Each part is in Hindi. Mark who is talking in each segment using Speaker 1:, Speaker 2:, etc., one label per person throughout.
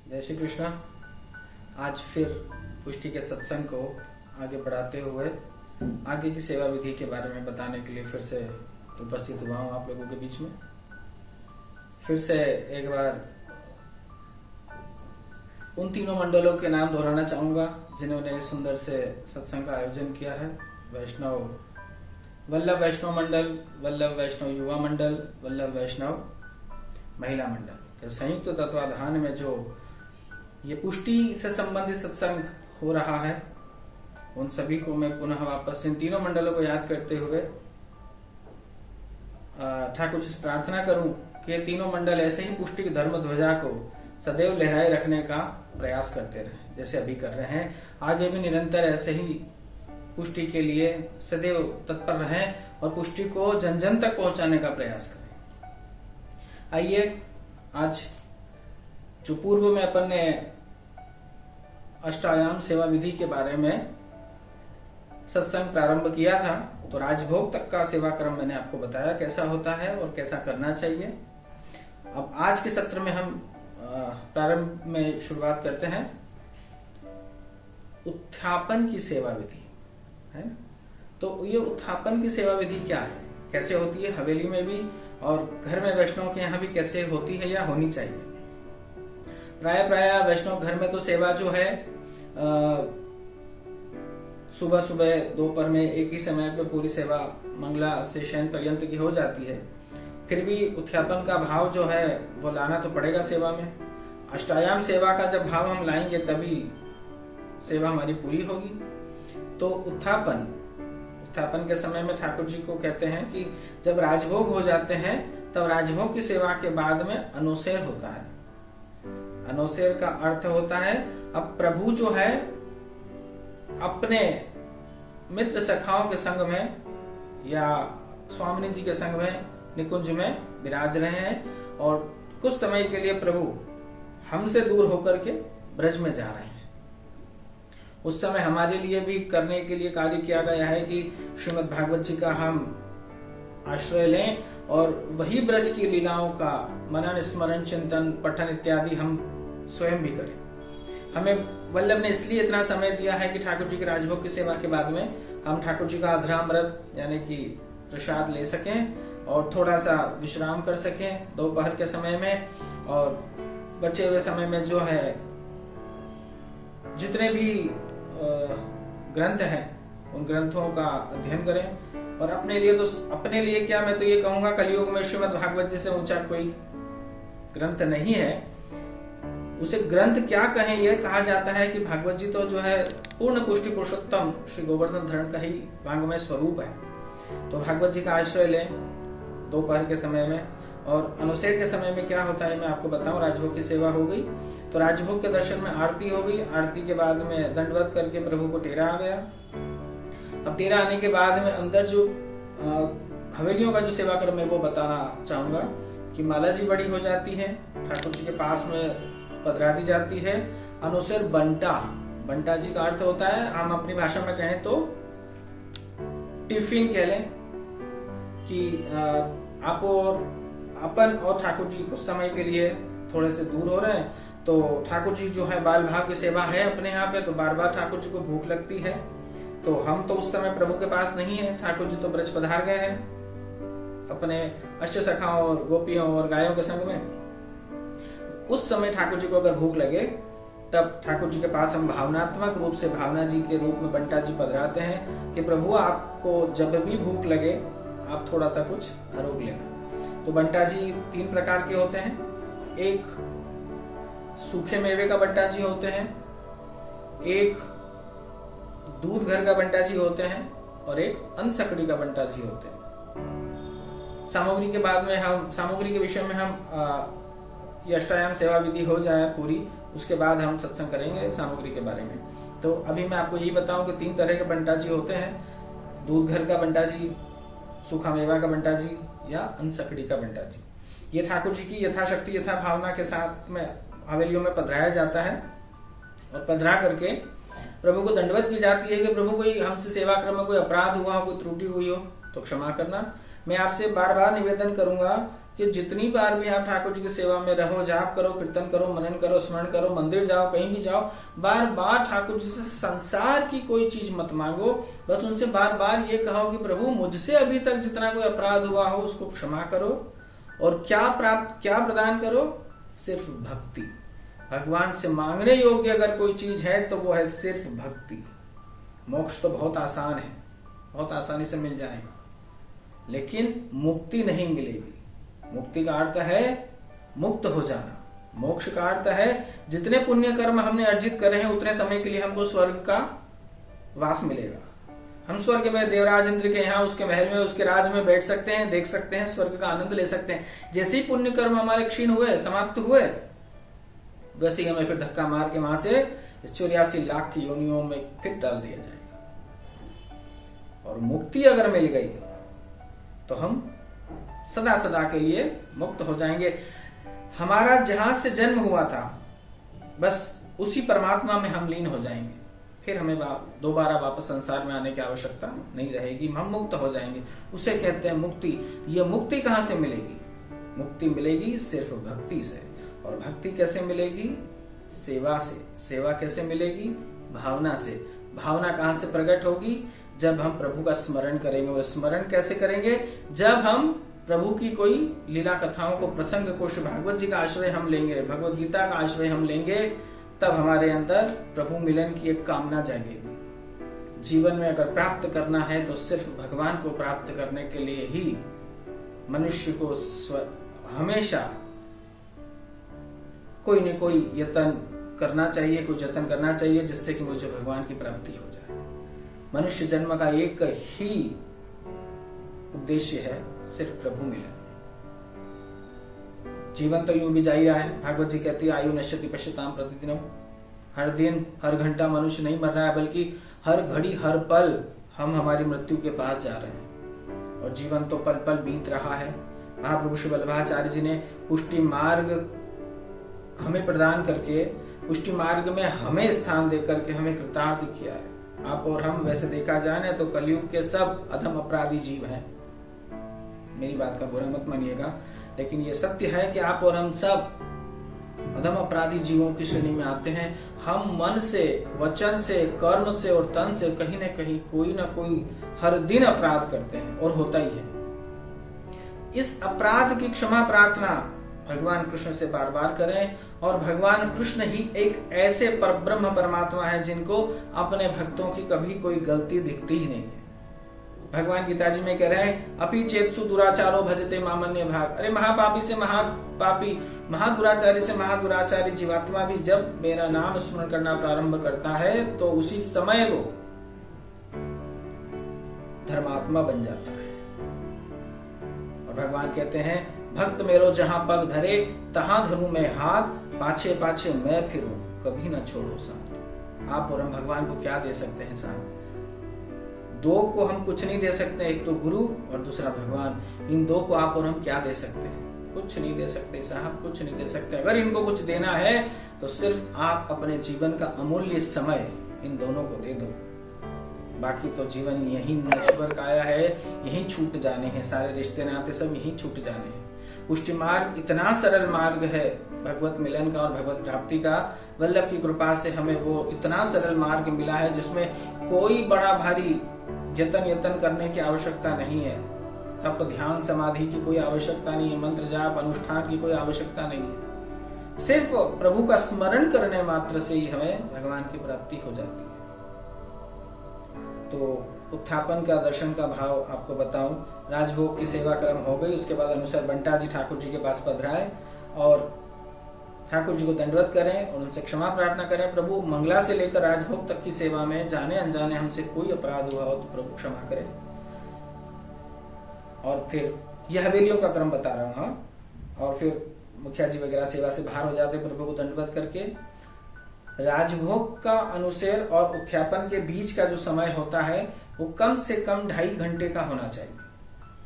Speaker 1: जय श्री कृष्ण। आज फिर पुष्टि के सत्संग को आगे बढ़ाते हुए आगे की सेवा विधि के बारे में बताने के लिए फिर से उपस्थित हुआ हूँ आप लोगों के बीच में। फिर से एक बार उन तीनों मंडलों के नाम दोहराना चाहूंगा जिन्होंने इस सुंदर से सत्संग का आयोजन किया है। वैष्णव वल्लभ वैष्णव मंडल, वल्लभ वैष्णव युवा मंडल, वल्लभ वैष्णव महिला मंडल के संयुक्त तत्वाधान में जो ये पुष्टि से संबंधित सत्संग हो रहा है, उन सभी को मैं पुनः वापस इन तीनों मंडलों को याद करते हुए ठाकुर जी से प्रार्थना करूं कि ये तीनों मंडल ऐसे ही पुष्टि की धर्म ध्वजा को सदैव लहराए रखने का प्रयास करते रहे जैसे अभी कर रहे हैं। आगे भी निरंतर ऐसे ही पुष्टि के लिए सदैव तत्पर रहें और पुष्टि को जन जन तक पहुंचाने का प्रयास करें। आइए, आज जो पूर्व में अपन ने अष्टायाम सेवा विधि के बारे में सत्संग प्रारंभ किया था, तो राजभोग तक का सेवा क्रम मैंने आपको बताया कैसा होता है और कैसा करना चाहिए। अब आज के सत्र में हम प्रारंभ में शुरुआत करते हैं उत्थापन की सेवा विधि है। तो ये उत्थापन की सेवा विधि क्या है, कैसे होती है हवेली में भी और घर में वैष्णव के यहाँ भी कैसे होती है या होनी चाहिए। प्राय वैष्णव घर में तो सेवा जो है सुबह सुबह दोपहर में एक ही समय पे पूरी सेवा मंगला से शयन पर्यंत की हो जाती है। फिर भी उत्थापन का भाव जो है वो लाना तो पड़ेगा सेवा में। अष्टायाम सेवा का जब भाव हम लाएंगे तभी सेवा हमारी पूरी होगी। तो उत्थापन के समय में ठाकुर जी को कहते हैं कि जब राजभोग हो जाते हैं तब राजभोग की सेवा के बाद में अनुसेर होता है। अनुसेर का अर्थ होता है अब प्रभु जो है अपने मित्र सखाओं के संग में या स्वामिनी जी के संग में निकुंज में विराज रहे हैं और कुछ समय के लिए प्रभु हमसे दूर होकर के ब्रज में जा रहे हैं। उस समय हमारे लिए भी करने के लिए कार्य किया गया है कि श्रीमद् भागवत जी का हम आश्रय लें और वही ब्रज की लीलाओं का मनन स्मरण चिंतन पठन इत्यादि हम स्वयं भी करें। हमें वल्लभ ने इसलिए इतना समय दिया है कि ठाकुर जी के राजभोग की सेवा के बाद में हम ठाकुर जी का अधरामृत यानी कि प्रसाद ले सकें और थोड़ा सा विश्राम कर सकें दोपहर के समय में, और बचे हुए समय में जो है जितने भी ग्रंथ हैं उन ग्रंथों का अध्ययन करें। और अपने लिए क्या, मैं तो ये कहूंगा कलयुग में श्रीमद् भागवत जी से ऊंचा कोई ग्रंथ नहीं है। उसे ग्रंथ क्या कहें, यह कहा जाता है कि भागवत जी तो जो है पूर्ण पुष्टि पुरुषोत्तम श्री गोवर्धन धरण का ही वांग्मय स्वरूप है। तो भागवत जी का आश्रय लें दोपहर के समय में। और अनुसेर के समय में क्या होता है मैं आपको बताऊं। राजभोग की सेवा हो गई तो राजभोग के दर्शन में आरती हो गई। आरती के बाद में दंडवत करके प्रभु को टेरा आ गया। अब टेरा आने के बाद में अंदर जो हवेलियों का जो सेवा क्रम है वो बताना चाहूंगा कि माला जी बड़ी हो जाती है, ठाकुर जी के पास में पधरा दी जाती है। अनुसेर बंटा जी का अर्थ होता है, हम अपनी भाषा में कहें तो टिफिन कह लें कि आप और अपन और ठाकुर जी कुछ समय के लिए थोड़े से दूर हो रहे हैं, तो ठाकुर जी जो है बाल भाव की सेवा है अपने यहाँ पे, तो बार बार ठाकुर जी को भूख लगती है। तो हम तो उस समय प्रभु के पास नहीं है, ठाकुर जी तो ब्रज पधार गए हैं अपने अष्ट सखाओं और गोपियों और गायों के संग में। उस समय ठाकुर जी को अगर भूख लगे तब ठाकुर जी के पास हम भावनात्मक रूप से भावना जी के रूप में बंटा जी पधराते हैं कि प्रभु आपको जब भी भूख लगे आप थोड़ा सा कुछ आरोग लेना। तो बंटा जी 3 प्रकार के होते हैं। एक सूखे मेवे का बंटा जी होते हैं, एक दूध घर का बंटा जी होते हैं और एक अनसकड़ी का बंटा जी होते हैं। सामग्री के बाद में हम सामग्री के विषय में हम ये अष्टायाम सेवा विधि हो जाए पूरी, उसके बाद हम सत्संग करेंगे सामग्री के बारे में। तो अभी मैं आपको यही बताऊं कि 3 तरह के बंटा जी होते हैं। दूध घर का बंटा जी, सूखा मेवा का बंटा जी या अनसकड़ी का बंटा जी। ये ठाकुर जी की यथाशक्ति यथा भावना के साथ में हवेलियों में पधराया जाता है और पधरा करके प्रभु को दंडवत की जाती है कि प्रभु कोई हमसे सेवा क्रम में कोई अपराध हुआ हो, कोई त्रुटि हुई हो तो क्षमा करना। मैं आपसे बार बार निवेदन करूंगा कि जितनी बार भी आप ठाकुर जी की सेवा में रहो, जाप करो, कीर्तन करो, मनन करो, स्मरण करो, मंदिर जाओ, कहीं भी जाओ, बार बार ठाकुर जी से संसार की कोई चीज मत मांगो। बस उनसे बार बार ये कहो कि प्रभु मुझसे अभी तक जितना कोई अपराध हुआ हो उसको क्षमा करो। और क्या प्रदान करो? सिर्फ भक्ति। भगवान से मांगने योग्य अगर कोई चीज है तो वो है सिर्फ भक्ति। मोक्ष तो बहुत आसान है, बहुत आसानी से मिल जाएगा, लेकिन मुक्ति नहीं मिलेगी। मुक्ति का अर्थ है मुक्त हो जाना। मोक्ष का अर्थ है जितने पुण्य कर्म हमने अर्जित करे हैं उतने समय के लिए हमको स्वर्ग का वास मिलेगा। हम स्वर्ग में देवराज इंद्र के यहाँ उसके महल में उसके राज में बैठ सकते हैं, देख सकते हैं, स्वर्ग का आनंद ले सकते हैं। जैसे ही पुण्य कर्म हमारे क्षीण हुए, समाप्त हुए, वैसे ही हमें फिर धक्का मार के वहां से 84 लाख की योनियों में फिर डाल दिया जाएगा। और मुक्ति अगर मिल गई तो हम सदा सदा के लिए मुक्त हो जाएंगे। हमारा जहां से जन्म हुआ था बस उसी परमात्मा में हम लीन हो जाएंगे। फिर हमें दोबारा वापस संसार में आने की आवश्यकता नहीं रहेगी, हम मुक्त हो जाएंगे। उसे कहते हैं मुक्ति। यह मुक्ति कहां से मिलेगी? मुक्ति मिलेगी सिर्फ भक्ति से। और भक्ति कैसे मिलेगी? सेवा से। सेवा कैसे मिलेगी? भावना से। भावना कहां से प्रकट होगी? जब हम प्रभु का स्मरण करेंगे। वो स्मरण कैसे करेंगे? जब हम प्रभु की कोई लीला कथाओं को, प्रसंग को, भागवत जी का आश्रय हम लेंगे, भगवत गीता का आश्रय हम लेंगे, तब हमारे अंदर प्रभु मिलन की एक कामना जागेगी। जीवन में अगर प्राप्त करना है तो सिर्फ भगवान को प्राप्त करने के लिए ही मनुष्य को हमेशा कोई न कोई यत्न करना चाहिए, कोई जतन करना चाहिए जिससे कि मुझे भगवान की प्राप्ति हो जाए। मनुष्य जन्म का एक ही उद्देश्य है, सिर्फ प्रभु मिलन। जीवन तो यूं भी जा ही रहा है। भागवत जी कहती है आयु नश्यति पश्यताम प्रतिदिनम। हर दिन हर घंटा मनुष्य नहीं मर रहा है, बल्कि हर घड़ी हर पल हम हमारी मृत्यु के पास जा रहे हैं। और जीवन तो पल पल बीत रहा है। महाप्रभु श्री वल्लभाचार्य जी ने पुष्टि मार्ग हमें प्रदान करके, पुष्टि मार्ग में हमें स्थान देकर के हमें कृतार्थ किया है। आप और हम वैसे देखा जाए ना तो कलयुग के सब अधम अपराधी जीव हैं। मेरी बात का बुरा मत मानिएगा, लेकिन ये सत्य है कि आप और हम सब अधम अपराधी जीवों की श्रेणी में आते हैं। हम मन से, वचन से, कर्म से और तन से कहीं न कहीं कोई ना कोई हर दिन अपराध करते हैं, और होता ही है। इस अपराध की क्षमा प्रार्थना भगवान कृष्ण से बार बार करें। और भगवान कृष्ण ही एक ऐसे परब्रह्म परमात्मा है जिनको अपने भक्तों की कभी कोई गलती दिखती ही नहीं है। भगवान गीता जी में कह रहे हैं अपि चेत्सु दुराचारो भजते मामन्य भाग। अरे महापापी से महापापी, महादुराचारी से महादुराचारी जीवात्मा भी जब मेरा नाम स्मरण करना प्रारंभ करता है तो उसी समय वो धर्मात्मा बन जाता है। और भगवान कहते हैं भक्त मेरो जहां पग धरे तहां धरूं मैं हाथ, पाछे पाछे मैं फिरूं कभी न छोड़ो साथ। आप और हम भगवान को क्या दे सकते हैं साथ? दो को हम कुछ नहीं दे सकते, एक तो गुरु और दूसरा भगवान। इन दो को आप और हम क्या दे सकते हैं? कुछ नहीं दे सकते साहब, कुछ नहीं दे सकते। अगर इनको कुछ देना है तो सिर्फ आप अपने जीवन का अमूल्य समय इन दोनों को दे दो। बाकी तो जीवन यही नश्वर काया है, यही छूट जाने हैं। सारे रिश्ते नाते सब यही छूट जाने हैं। पुष्टि मार्ग इतना सरल मार्ग है भगवत मिलन का और भगवत प्राप्ति का। वल्लभ की कृपा से हमें वो इतना सरल मार्ग मिला है जिसमें कोई बड़ा भारी यतन करने की आवश्यकता नहीं है। तप ध्यान समाधि की कोई आवश्यकता नहीं है, मंत्र जाप अनुष्ठान की कोई आवश्यकता नहीं है। सिर्फ प्रभु का स्मरण करने मात्र से ही हमें भगवान की प्राप्ति हो जाती है। तो उत्थापन का, दर्शन का भाव आपको बताऊं। राजभोग की सेवा कर्म हो गई, उसके बाद अनुसार बंटा जी ठाकुर जी के पास पधराए और ठाकुर जी को दंडवत करें और उनसे क्षमा प्रार्थना करें। प्रभु मंगला से लेकर राजभोग तक की सेवा में जाने अनजाने हमसे कोई अपराध हुआ हो तो प्रभु क्षमा करें। और फिर यह हवेलियों का क्रम बता रहा हूं। और फिर मुखिया जी वगैरह सेवा से बाहर हो जाते, प्रभु को दंडवत करके राजभोग का अनुसेर और उत्थापन के बीच का जो समय होता है वो कम से कम 2.5 घंटे का होना चाहिए।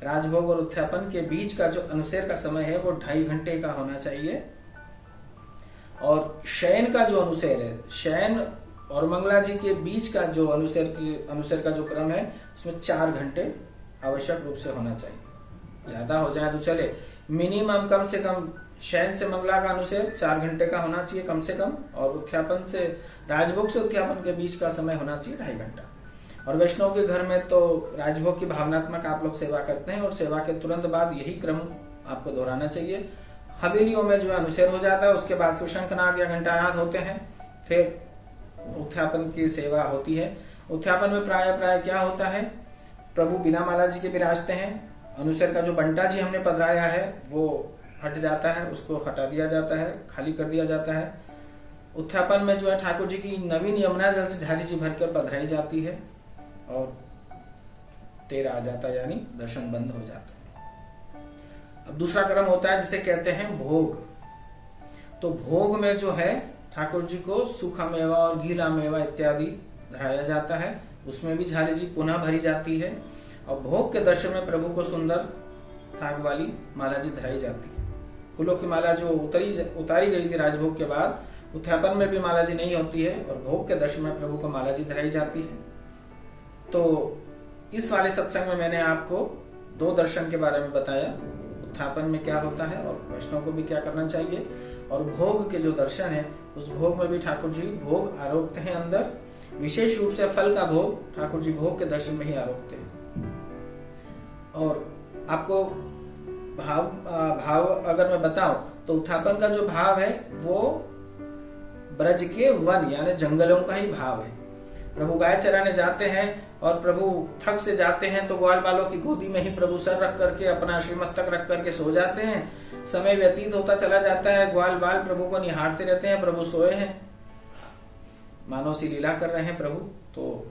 Speaker 1: राजभोग और उत्थापन के बीच का जो अनुसेर का समय है वो 2.5 घंटे का होना चाहिए। और शयन का जो अनुसेर है, शयन और मंगला जी के बीच का जो अनुसेर का जो क्रम है उसमें 4 घंटे आवश्यक रूप से होना चाहिए। ज्यादा हो जाए तो चले, मिनिमम कम से कम शयन से मंगला का अनुच्छेद 4 घंटे का होना चाहिए कम से कम, और उत्थापन से राजभोग से उत्थापन के बीच का समय होना चाहिए 2.5 घंटा। और वैष्णव के घर में तो राजभोग की भावनात्मक आप लोग सेवा करते हैं और सेवा के तुरंत बाद यही क्रम आपको दोहराना चाहिए। हवेलियों में जो अनुच्छेद हो जाता है उसके बाद फिर शंखनाद या घंटानाद होते हैं, फिर उत्थापन की सेवा होती है। उत्थापन में प्राय क्या होता है, प्रभु बिना माला जी के विराजते हैं, अनुच्छेद का जो बंटा जी हमने पधराया है वो हट जाता है, उसको हटा दिया जाता है, खाली कर दिया जाता है। उत्थापन में जो है ठाकुर जी की नवीन यमुना जल से झारी जी भरकर पधराई जाती है और तेरा आ जाता है, यानी दर्शन बंद हो जाता है। अब दूसरा क्रम होता है जिसे कहते हैं भोग। तो भोग में जो है ठाकुर जी को सूखा मेवा और गीला मेवा इत्यादि धराया जाता है, उसमें भी झारी जी पुनः भरी जाती है। और भोग के दर्शन में प्रभु को सुंदर थाग वाली माला जी धराई जाती है। फूलों की माला जो उतारी गई थी राजभोग के बाद, उत्थापन में भी माला जी नहीं होती है और भोग के दर्शन में प्रभु को माला जी धराई जाती है। तो इस वाले सत्संग में मैंने आपको 2 दर्शन के बारे में बताया, उत्थापन में क्या होता है और वैष्णव को भी क्या करना चाहिए, और भोग के जो दर्शन है उस भोग में भी ठाकुर जी भोग आरोपते हैं अंदर, विशेष रूप से फल का भोग ठाकुर जी भोग के दर्शन में ही आरोपते हैं। और आपको भाव अगर मैं बताऊं तो उत्थापन का जो भाव है वो ब्रज के वन यानी जंगलों का ही भाव है। प्रभु गाय चराने जाते हैं और प्रभु थक से जाते हैं तो ग्वाल बालों की गोदी में ही प्रभु सर रख करके अपना श्रीमस्तक रख करके सो जाते हैं। समय व्यतीत होता चला जाता है, ग्वाल बाल प्रभु को निहारते रहते हैं, प्रभु सोए हैं, मानव सी लीला कर रहे हैं प्रभु। तो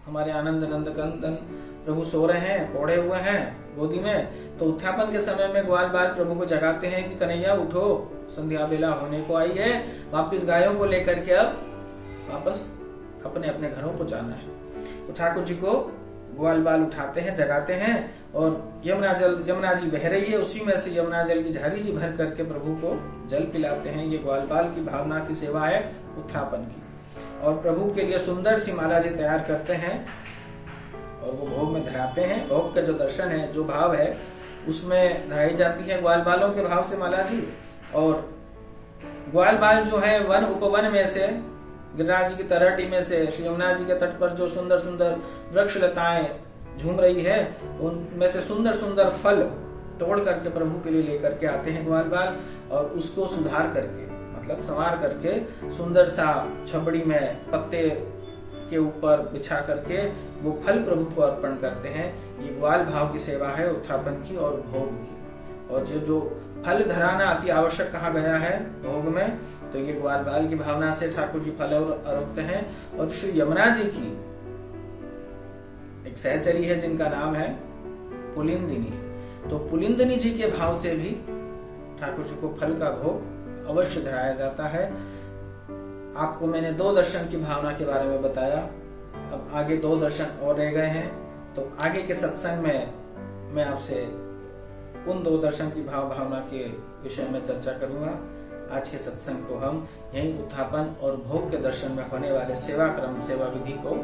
Speaker 1: हमारे आनंद नंद कंदन प्रभु सो रहे हैं, पौड़े हुए हैं गोदी में। तो उत्थापन के समय में ग्वाल बाल प्रभु को जगाते हैं कि कन्हैया उठो, संध्या बेला होने को आई है, वापिस गायों को लेकर के अब वापस अपने अपने घरों को जाना है। तो ठाकुर जी को ग्वाल बाल उठाते हैं, जगाते हैं और यमुना जी बह रही है, उसी में से यमुना जल की झारी जी भर करके प्रभु को जल पिलाते हैं। ये ग्वाल बाल की भावना की सेवा है उत्थापन की। और प्रभु के लिए सुंदर सी माला जी तैयार करते हैं और वो भोग में धराते हैं। भोग का जो दर्शन है, जो भाव है, उसमें धराई जाती है ग्वाल बालों के भाव से माला जी। और ग्वाल बाल जो है वन उपवन में से, गिरिराज जी की तरहटी में से, श्री यमुना जी के तट पर जो सुंदर सुंदर वृक्ष लताएं झूम रही है, उनमें से सुंदर सुंदर फल तोड़ करके प्रभु के लिए लेकर के आते हैं ग्वाल बाल, और उसको सुधार करके मतलब संवार करके सुंदर सा छबड़ी में पत्ते के ऊपर बिछा करके वो फल प्रभु को अर्पण करते हैं। ये ग्वाल भाव की सेवा है उत्थापन की और भोग की। और जो फल धराना अति आवश्यक कहा गया है भोग में, तो ये ग्वाल बाल की भावना से ठाकुर जी फल आरोपते हैं। और श्री यमुना जी की एक सहचरी है जिनका नाम है पुलिंदिनी, तो पुलिंदिनी जी के भाव से भी ठाकुर जी को फल का भोग अवश्य धराया जाता है। आपको मैंने 2 दर्शन की भावना के बारे में बताया, अब आगे 2 दर्शन और रह गए हैं। तो आगे के सत्संग में मैं आपसे उन 2 दर्शन की भावना के विषय में चर्चा करूंगा। आज के सत्संग को हम यही उत्थापन और भोग के दर्शन में होने वाले सेवा क्रम, सेवा विधि को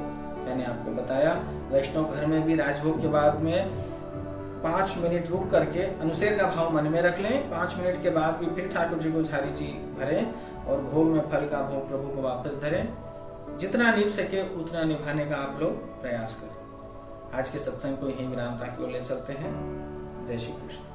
Speaker 1: मैंने आपको बताया। वैष्णव घर में भी राजभोग के बाद में 5 मिनट रुक करके अनुसेर का भाव मन में रख लें। 5 मिनट के बाद भी फिर ठाकुर जी को झारी जी भरें और भोग में फल का भोग प्रभु को वापस धरें। जितना निभ सके उतना निभाने का आप लोग प्रयास करें। आज के सत्संग को यही विरामता की ओर ले चलते हैं। जय श्री कृष्ण।